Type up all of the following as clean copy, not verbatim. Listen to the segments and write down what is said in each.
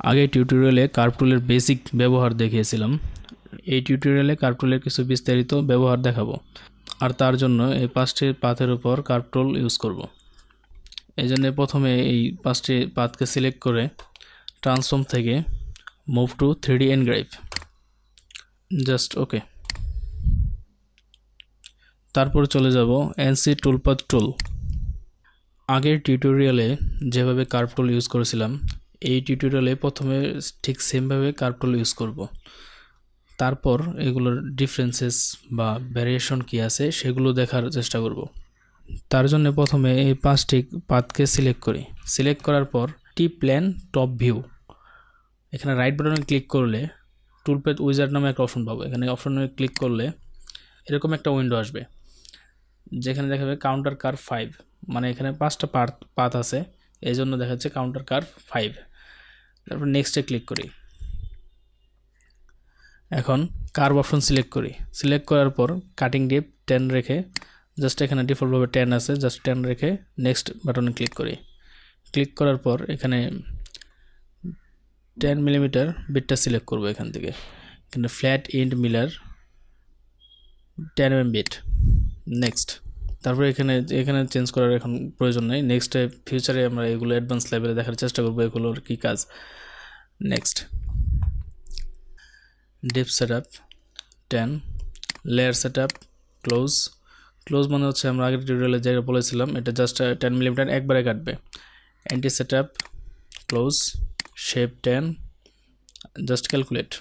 আগে টিউটোরিয়ালে কার্ভ টুলের বেসিক ব্যবহার দেখিয়েছিলাম। এই টিউটোরিয়ালে কার্ভ টুলের কিছু বিস্তারিত ব্যবহার দেখাবো, আর তার জন্য এই 5টি পাথের উপর কার্ভ টুল ইউজ করব। এই জন্য প্রথমে এই 5টি পাথকে সিলেক্ট করে ট্রান্সফর্ম থেকে move to 3D engrave, just okay. তারপর চলে যাব এনসি টুলপাথ টুল। আগের টিউটোরিয়ালে যেভাবে কার্ভ টুল ইউজ করেছিলাম, এই টিউটোরিয়ালে প্রথমে ঠিক সেমভাবে কার্ভ টুল ইউজ করব। তারপর এগুলোর ডিফারেন্সেস বা ভ্যারিয়েশন কী আছে সেগুলো দেখার চেষ্টা করব। তার জন্য প্রথমে এই 5টি পাথকে সিলেক্ট করি। সিলেক্ট করার পর টি প্ল্যান টপ ভিউ, এখানে রাইট বাটনে ক্লিক করলে টুলপ্যাথ উইজার্ড নামে একটা অপশন পাবো। এখানে অপশনে ক্লিক করলে এরকম একটা উইন্ডো আসবে, যেখানে দেখাবে কাউন্টার কার্ভ 5, মানে এখানে 5টা পাথ আছে, এই জন্য দেখাচ্ছে কাউন্টার কার্ভ 5। তারপর নেক্সটে ক্লিক করি। এখন কার্ভ অপশন সিলেক্ট করি। সিলেক্ট করার পর কাটিং ডিপ 10 রেখে, জাস্ট এখানে ডিফল্টভাবে 10 আছে, জাস্ট 10 রেখে নেক্সট বাটনে ক্লিক করি। ক্লিক করার পর এখানে 10 মিলিমিটার বিটটা সিলেক্ট করব। এখান থেকে এখানে flat end miller 10 mm bit, next. তারপরে এখানে চেঞ্জ করার এখন প্রয়োজন নেই। নেক্সটে ফিউচারে আমরা এগুলো অ্যাডভান্স লেভেলে দেখার চেষ্টা করবো এগুলোর কী কাজ। Next deep setup 10, layer setup close মানে হচ্ছে আমরা আগের টিউটোরিয়ালে যেটা বলেছিলাম, এটা জাস্ট 10 মিলিমিটার একবারে কাটবে। Anti setup close, shape 10, just calculate.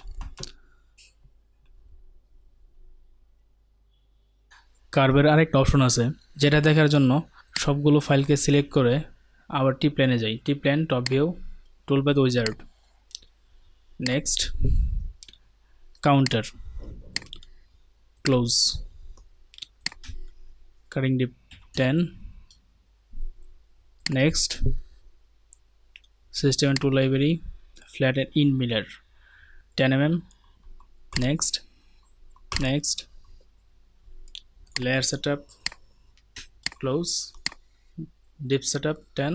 কার্ভের আরেকটা অপশন আছে, যেটা দেখার জন্য সবগুলো ফাইলকে সিলেক্ট করে আবার টি প্ল্যানে যাই। T plan top view toolpath wizard, next counter close, cutting deep 10, next system and tool library flat and in miller 10 mm, next layer setup close, dip setup 10,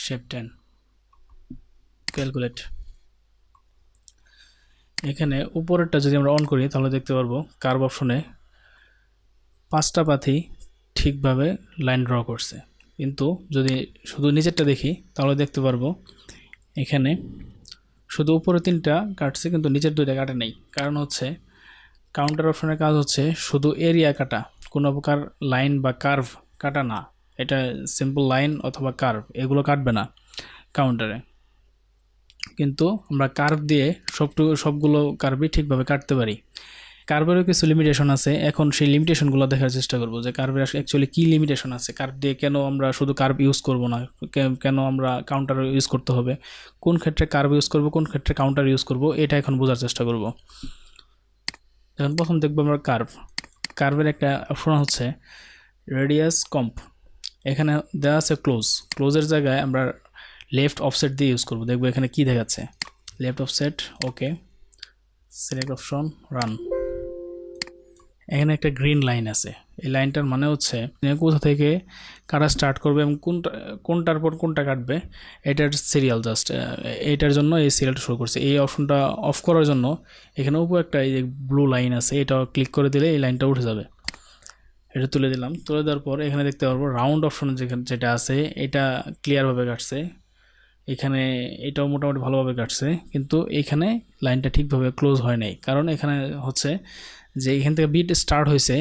shape 10, calculate। এখানে উপরেরটা যদি আমরা on করি তাহলে দেখতে পারবো কার্ভ অপশনে 5টা পাথই ঠিকভাবে লাইন ড্র করছে, কিন্তু যদি শুধু নিচেরটা দেখি তাহলে দেখতে পারবো এখানে শুধু উপরে 3টা কাটছে কিন্তু নিচের 2টা কাটে নেই। কারণ হচ্ছে কাউন্টার অপশনের কাজ হচ্ছে শুধু এরিয়া কাটা, কোনো প্রকার লাইন বা কার্ভ কাটা না। এটা সিম্পল লাইন অথবা কার্ভ এগুলো কাটবে না কাউন্টারে, কিন্তু আমরা কার্ভ দিয়ে সবগুলো কার্ভই ঠিকভাবে কাটতে পারি। কার্ভেরও কিছু লিমিটেশন আছে, এখন সেই লিমিটেশনগুলো দেখার চেষ্টা করব যে কার্ভের অ্যাকচুয়ালি কী লিমিটেশন আছে, কার্ভ দিয়ে কেন আমরা শুধু কার্ভ ইউজ করব না, কেন আমরা কাউন্টার ইউজ করতে হবে, কোন ক্ষেত্রে কার্ভ ইউজ করব, কোন ক্ষেত্রে কাউন্টার ইউজ করব, এটা এখন বোঝার চেষ্টা করব। এখন প্রথম দেখবো আমরা কার্ভের একটা অপশন হচ্ছে রেডিয়াস কম্প। এখানে দেওয়া আছে ক্লোজের জায়গায় আমরা লেফট অফসেট দিয়ে ইউজ করব। দেখবো এখানে কি দেখাচ্ছে, লেফট অফসেট, ওকে, সিলেক্ট অপশন, রান। এখানে একটা গ্রিন লাইন আছে, এই লাইনটার মানে হচ্ছে কোথা থেকে কাটা স্টার্ট করবে এবং কোনটার পর কোনটা কাটবে এটার সিরিয়াল, জাস্ট এটার জন্য এই সিরিয়ালটা শুরু করছে। এই অপশনটা অফ করার জন্য এখানে উপর একটা এই ব্লু লাইন আছে, এটা ক্লিক করে দিলে এই লাইনটা উঠে যাবে। এটা তুলে দিলাম। তুলে দেওয়ার পর এখানে দেখতে পারবো রাউন্ড অপশন যেটা আছে এটা ক্লিয়ারভাবে কাটছে, এখানে এটাও মোটামুটি ভালোভাবে কাটছে, কিন্তু এখানে লাইনটা ঠিকভাবে ক্লোজ হয় নাই। কারণ এখানে হচ্ছে যে এখান থেকে বিট স্টার্ট হয়েছে,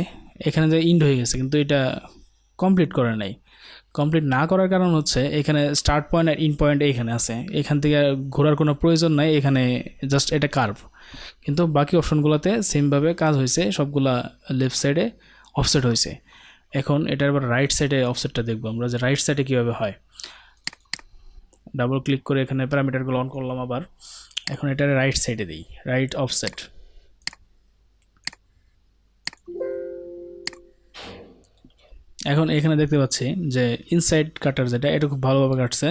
এখানে যে ইন্ড হয়ে গেছে, কিন্তু এটা কমপ্লিট করে নাই। কমপ্লিট না করার কারণ হচ্ছে এখানে স্টার্ট পয়েন্ট আর ইন পয়েন্ট এইখানে আছে, এখান থেকে ঘোরার কোনো প্রয়োজন নাই, এখানে জাস্ট এটা কার্ভ। কিন্তু বাকি অপশনগুলোতে সেমভাবে কাজ হয়েছে, সবগুলা লেফট সাইডে অফসেট হয়েছে। এখন এটার আবার রাইট সাইডে অফসেটটা দেখবো আমরা, যে রাইট সাইডে কীভাবে হয়। ডাবল ক্লিক করে এখানে প্যারামিটারগুলো অন করলাম আবার। এখন এটার রাইট সাইডে দিই, রাইট অফসেট। এখন এখানে দেখতে পাচ্ছি যে ইনসাইড কাটার যেটা এটা খুব ভালোভাবে কাটছে,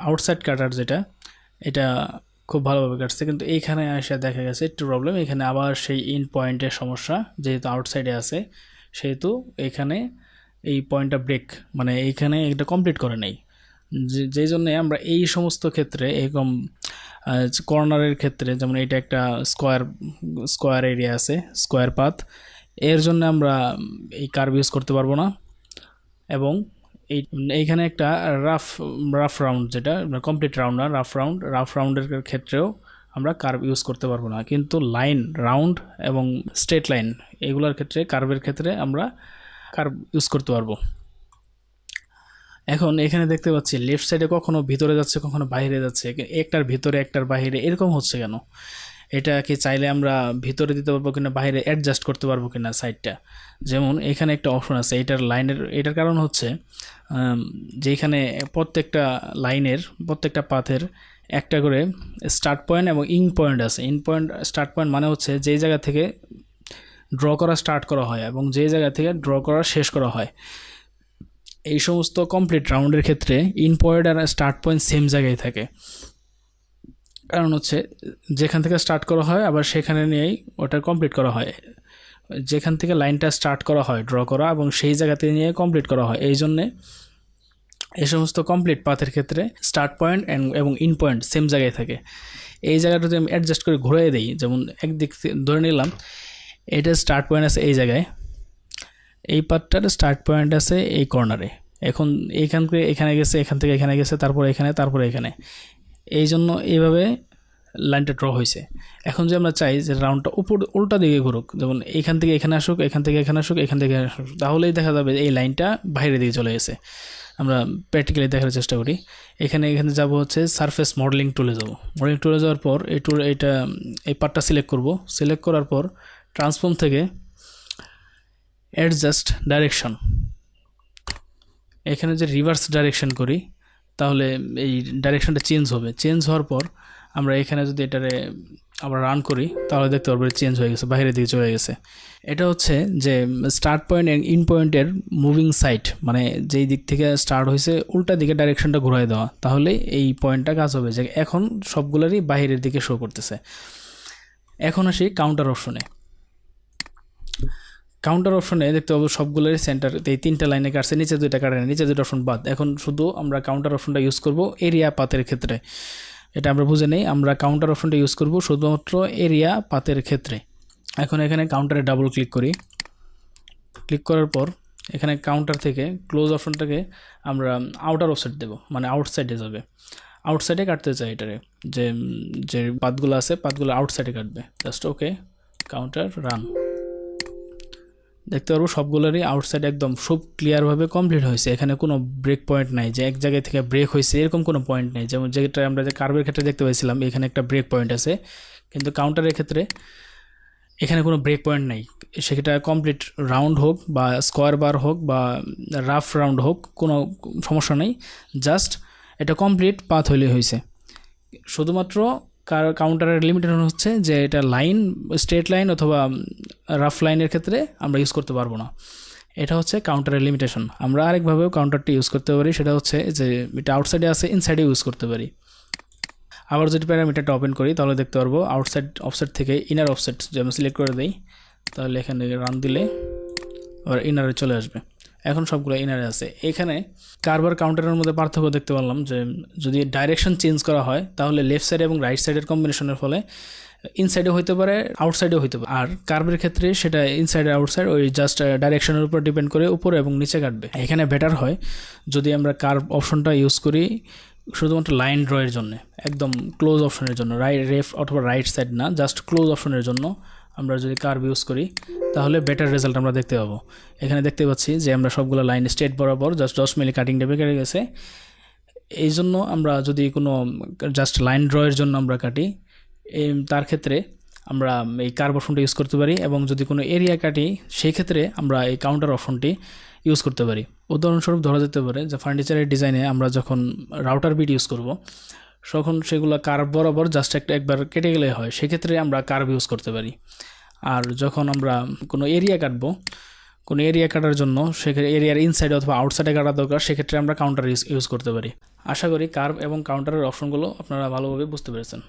আউটসাইড কাটার যেটা এটা খুব ভালোভাবে কাটছে, কিন্তু এইখানে এসে দেখা গেছে একটু প্রবলেম। এখানে আবার সেই ইন পয়েন্টের সমস্যা, যেহেতু আউটসাইডে আছে সেহেতু এখানে এই পয়েন্টটা ব্রেক, মানে এইখানে এটা কমপ্লিট করে নেই। যেই জন্যে আমরা এই সমস্ত ক্ষেত্রে এরকম কর্নারের ক্ষেত্রে যেমন এটা একটা স্কোয়ার এরিয়া আছে, স্কোয়ার পাথ, এর জন্য আমরা এই কার্ভ ইউজ করতে পারবো না। এবং এইখানে একটা রাফ রাউন্ড, যেটা কমপ্লিট রাউন্ড না, রাফ রাউন্ডের ক্ষেত্রেও আমরা কার্ভ ইউজ করতে পারবো না। কিন্তু লাইন, রাউন্ড এবং স্ট্রেট লাইন এগুলোর ক্ষেত্রে, কার্ভের ক্ষেত্রে আমরা কার্ভ ইউজ করতে পারবো। এখন এখানে দেখতে পাচ্ছি লেফট সাইডে কখনো ভিতরে যাচ্ছে, কখনো বাইরে যাচ্ছে, একটার ভিতরে একটার বাইরে এরকম হচ্ছে কেন? এটা কি চাইলে আমরা ভিতরে দিতে পারবো কিনা, বাইরে অ্যাডজাস্ট করতে পারবো কিনা সাইডটা? যেমন এখানে একটা অপশন আছে, এটার কারণ হচ্ছে যে এখানে প্রত্যেকটা লাইনের, প্রত্যেকটা পাথের একটা করে স্টার্ট পয়েন্ট এবং ইন পয়েন্ট আছে। স্টার্ট পয়েন্ট মানে হচ্ছে যেই জায়গা থেকে ড্র করা স্টার্ট করা হয় এবং যেই জায়গা থেকে ড্র করা শেষ করা হয়। এই সমস্ত কমপ্লিট রাউন্ডের ক্ষেত্রে ইন পয়েন্ট আর স্টার্ট পয়েন্ট সেম জায়গায় থাকে। কারণ হচ্ছে যেখান থেকে স্টার্ট করা হয় আবার সেখানে নিয়েই ওটা কমপ্লিট করা হয়। যেখান থেকে লাইনটা স্টার্ট করা হয় ড্র করা, এবং সেই জায়গাতে নিয়ে কমপ্লিট করা হয়। এই জন্যে এই সমস্ত কমপ্লিট পাথের ক্ষেত্রে স্টার্ট পয়েন্ট এবং ইন পয়েন্ট সেম জায়গায় থাকে। এই জায়গাটা যদি আমি অ্যাডজাস্ট করে ঘুরিয়ে দিই, যেমন একদিক ধরে নিলাম এটা স্টার্ট পয়েন্ট আছে এই জায়গায়, এই পার্টটার স্টার্ট পয়েন্ট আছে এই কর্নারে। এখন এইখান থেকে এখানে গেছে, এখান থেকে এখানে গেছে, তারপর এখানে, তারপরে এখানে, এই জন্য এইভাবে লাইনটা ড্র হয়েছে। এখন যে আমরা চাই যে রাউন্ডটা উল্টা দিকে ঘুরুক, যেমন এইখান থেকে এখানে আসুক, এখান থেকে এখানে আসুক, এখান থেকে এখানে আসুক, তাহলেই দেখা যাবে এই লাইনটা বাইরের দিকে চলে গেছে। আমরা প্র্যাকটিক্যালি দেখার চেষ্টা করি। এখানে যাব হচ্ছে সারফেস মডেলিং টুলে যাব। মডেলিং টুলে যাওয়ার পর এই পার্টটা সিলেক্ট করব। সিলেক্ট করার পর ট্রান্সফর্ম থেকে অ্যাডজাস্ট ডাইরেকশন, এখানে যে রিভার্স ডাইরেকশন করি তাহলে এই ডাইরেকশনটা চেঞ্জ হবে। চেঞ্জ হওয়ার পর আমরা এখানে যদি এটারে আবার রান করি তাহলে দেখতে পারবো চেঞ্জ হয়ে গেছে, বাইরের দিকে চলে গেছে। এটা হচ্ছে যে স্টার্ট পয়েন্ট এবং ইন পয়েন্টের মুভিং সাইড, মানে যেই দিক থেকে স্টার্ট হয়েছে উল্টা দিকে ডাইরেকশনটা ঘুরাই দেওয়া, তাহলে এই পয়েন্টটা কাজ হবে। যে এখন সবগুলোরই বাইরের দিকে শো করতেছে। এখন আসি কাউন্টার অপশনে। কাউন্টার অপশনে দেখতে পাবো সবগুলোরই সেন্টার, এই 3টা লাইনে কাটছে, নিচে 2টা কাটে না, নিচে 2টা অপশন বাদ। এখন শুধু আমরা কাউন্টার অপশনটা ইউজ করব এরিয়া পাতের ক্ষেত্রে। এটা আমরা বুঝে নেই, আমরা কাউন্টার অপশনটা ইউজ করব শুধুমাত্র এরিয়া পাতের ক্ষেত্রে। এখন এখানে কাউন্টারে ডাবল ক্লিক করি। ক্লিক করার পর এখানে কাউন্টার থেকে ক্লোজ অপশনটাকে আমরা আউটার অফসেট দেব, মানে আউটসাইডে যাবে। আউটসাইডে কাটতে চাই এটারে, যে পাতগুলো আছে পাতগুলো আউটসাইডে কাটবে। Just okay, counter run. দেখতে পারবো সবগুলোরই আউটসাইড একদম খুব ক্লিয়ারভাবে কমপ্লিট হয়েছে। এখানে কোনো ব্রেক পয়েন্ট নাই যে এক জায়গায় থেকে ব্রেক হয়েছে, এরকম কোনো পয়েন্ট নেই। যেমন যেটা আমরা যে কার্ভের ক্ষেত্রে দেখতে পাইছিলাম এখানে একটা ব্রেক পয়েন্ট আছে, কিন্তু কাউন্টারের ক্ষেত্রে এখানে কোনো ব্রেক পয়েন্ট নেই। সেটা কমপ্লিট রাউন্ড হোক বা স্কোয়ার বার হোক বা রাফ রাউন্ড হোক, কোনো সমস্যা নেই। জাস্ট এটা কমপ্লিট পাথ হইলে হয়েছে। শুধুমাত্র কাউন্টারের লিমিটেশন হচ্ছে যে এটা লাইন, স্ট্রেট লাইন অথবা রাফ লাইনের ক্ষেত্রে আমরা ইউজ করতে পারবো না। এটা হচ্ছে কাউন্টারের লিমিটেশন। আমরা আরেকভাবেও কাউন্টারটি ইউজ করতে পারি, সেটা হচ্ছে যে এটা আউটসাইডে আছে, ইনসাইডে ইউজ করতে পারি। আবার যদি প্যারামিটারটা ওপেন করি তাহলে দেখতে পারবো আউটসাইড অফসেট থেকে ইনার অফসেট যদি আমরা সিলেক্ট করে দিই তাহলে এখানে রান দিলে আবার ইনারে চলে আসবে। এখন সবগুলো ইনারে আছে। এখানে কার্ভার কাউন্টারের মধ্যে পার্থক্য দেখতে পারলাম যে যদি ডাইরেকশন চেঞ্জ করা হয় তাহলে লেফট সাইড এবং রাইট সাইডের কম্বিনেশনের ফলে ইনসাইডে হইতে পারে, আউটসাইডেও হইতে পারে। আর কার্ভের ক্ষেত্রে সেটা ইনসাইড আর আউটসাইড ওই জাস্ট ডাইরেকশনের উপর ডিপেন্ড করে উপরে এবং নিচে কাটবে। এখানে বেটার হয় যদি আমরা কার্ভ অপশনটা ইউজ করি শুধুমাত্র লাইন ড্রয়ের জন্য, একদম ক্লোজ অপশনের জন্য, লেফট অথবা রাইট সাইড না, জাস্ট ক্লোজ অপশনের জন্য আমরা যদি কার্ভ ইউজ করি তাহলে বেটার রেজাল্ট আমরা দেখতে পাবো। এখানে দেখতে পাচ্ছি যে আমরা সবগুলো লাইন স্ট্রেট বরাবর জাস্ট 10 মিলি কাটিং টেপে কেটে গেছে। এই জন্য আমরা যদি কোনো জাস্ট লাইন ড্রয়ের জন্য আমরা কাটি তার ক্ষেত্রে আমরা এই কার্ভ অপশনটা ইউজ করতে পারি, এবং যদি কোনো এরিয়া কাটি সেই ক্ষেত্রে আমরা এই কাউন্টার অপশনটি ইউজ করতে পারি। উদাহরণস্বরূপ ধরা যেতে পারে যে ফার্নিচারের ডিজাইনে আমরা যখন রাউটার বিট ইউজ করব তখন সেগুলো কার্ভ বরাবর জাস্ট একবার কেটে গেলে হয়, সেক্ষেত্রে আমরা কার্ভ ইউজ করতে পারি। আর যখন আমরা কোনো এরিয়া কাটবো, কোনো এরিয়া কাটার জন্য সেক্ষেত্রে এরিয়ার ইনসাইড অথবা আউটসাইডে কাটা দরকার, সেক্ষেত্রে আমরা কাউন্টার ইউজ করতে পারি। আশা করি কার্ভ এবং কাউন্টারের অপশনগুলো আপনারা ভালোভাবে বুঝতে পেরেছেন।